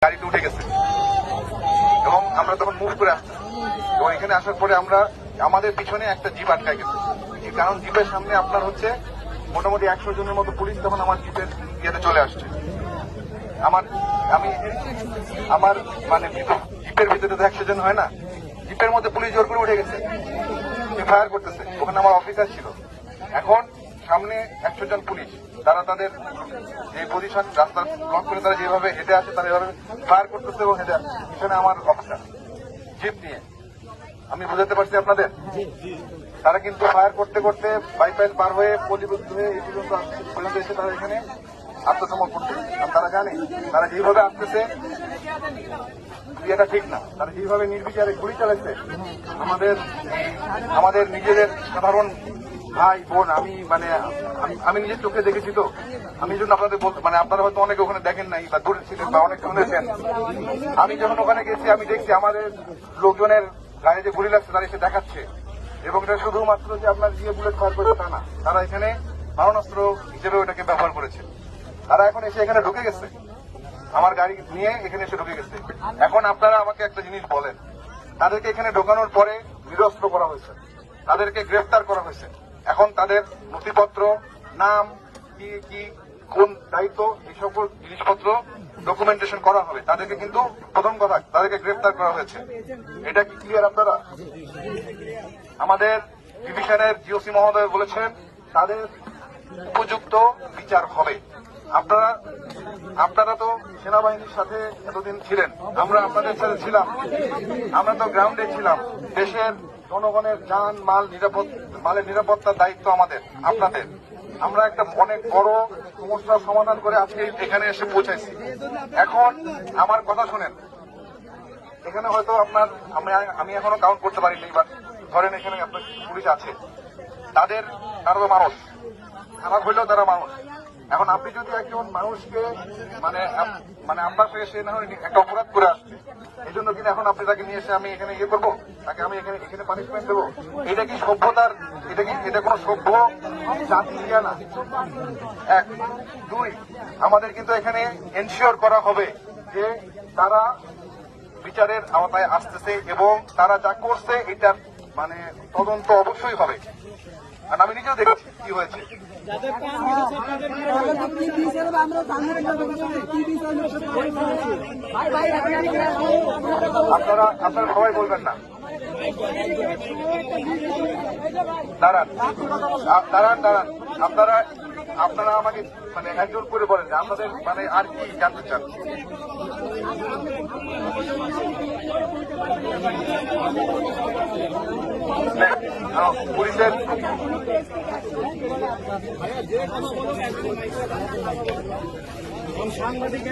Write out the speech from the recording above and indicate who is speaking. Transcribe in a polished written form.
Speaker 1: গাড়িতে উঠে গেছে এবং আমরা তখন মুভ করে আসছি এবং এখানে আসার পরে আমরা আমাদের পিছনে একটা জিপ আটকায় গেছে। কারণ জিপের সামনে আপনার হচ্ছে মোটামুটি 100 জনের মতো পুলিশ তখন আমার জিপের ইয়েতে চলে আসছে। আমার মানে জিপের ভিতরে তো 100 জন হয় না, জিপের মধ্যে পুলিশ জোর করে উঠে গেছে, ফায়ার করতেছে। ওখানে আমার অফিসার ছিল। এখন সামনে 100 জন পুলিশ, তারা তাদের যে পজিশন রাস্তা ব্লক করে তারা যেভাবে হেঁটে আসে তারা এভাবে ফায়ার করতেছে এবং হেঁটে আসছে। পিছনে আমার অফিসার জিপ নিয়ে, আমি বুঝাতে পারছি আপনাদের। তারা কিন্তু ফায়ার করতে করতে বাইপাইল পার হয়ে পল্লীবদ্ধ হয়ে এই পর্যন্ত এসে তারা এখানে আত্মসমর্পণ করছে। তারা জানে তারা যেভাবে আসতেছে এটা ঠিক না। তারা যেভাবে নির্বিচারে গুলি চালাচ্ছে আমাদের নিজেদের সাধারণ ভাই বোন, আমি নিজের চোখে দেখেছি। তো আমি জন্য আপনাদের বলতে আপনারা হয়তো অনেকে ওখানে দেখেন নাই বা দূরে ছিলেন বা অনেক শুনেছেন। আমি যখন ওখানে গেছি আমি দেখছি আমাদের লোকজনের গায়ে যে গুলি লাগছে তারা এসে দেখাচ্ছে এবং এটা শুধুমাত্র যে আপনার দিয়ে বুলেট ফায়ার করেছে তা না, তারা এখানে মারণাস্ত্র হিসেবেও এটাকে ব্যবহার করেছে। তারা এখন এসে এখানে ঢুকে গেছে, আমার গাড়ি নিয়ে এখানে এসে ঢুকে গেছে। এখন আপনারা আমাকে একটা জিনিস বলেন, তাদেরকে এখানে ঢোকানোর পরে নিরস্ত্র করা হয়েছে, তাদেরকে গ্রেফতার করা হয়েছে। এখন তাদের নথিপত্র, নাম, কি কি কোন দায়িত্ব, এই সকল জিনিসপত্র ডকুমেন্টেশন করা হবে। তাদেরকে কিন্তু প্রথম কথা তাদেরকে গ্রেফতার করা হয়েছে। এটা কি ক্লিয়ার আপনারা? আমাদের ডিভিশনের জিওসি মহোদয় বলেছেন তাদের উপযুক্ত বিচার হবে। আপনারা তো সেনাবাহিনীর সাথে এতদিন ছিলেন, আমরা আপনাদের সাথে ছিলাম, আমরা তো গ্রাউন্ডে ছিলাম। দেশের জনগণের যান মালের নিরাপত্তার দায়িত্ব আমাদের, আপনাদের। আমরা একটা অনেক বড় সমস্যার সমাধান করে আজকে এখানে এসে পৌঁছাইছি। এখন আমার কথা শুনেন, এখানে হয়তো আমি এখনো কাউন্ট করতে পারিনি, বাট ধরেন এখানে আপনার পুলিশ আছে, তারা তো মানুষ, খারাপ হইলেও তারা মানুষ। এখন আপনি যদি একজন মানুষকে আপনার সঙ্গে সে না হয় একটা অপরাধ করে আসছে, এই জন্য কিনা এখন আপনি তাকে নিয়ে এসে আমি এখানে ইয়ে করবো, তাকে আমি এখানে পানিশমেন্ট দেবো? এটা কি সভ্যতার? এটা কোনো সভ্য জাতি না। 1, 2, আমাদের কিন্তু এখানে এনশিওর করা হবে যে তারা বিচারের আওতায় আসতেছে এবং তারা যা করছে এটার তদন্ত অবশ্যই হবে। আর আমি নিজেও দেখেছি কি হয়েছে। আপনারা সবাই বলবেন না, দাঁড়ান। আপনারা আমাকে একজন করে বলেন যে আপনাদের আর কি জানতে চান। পুলিশের সাংবাদিক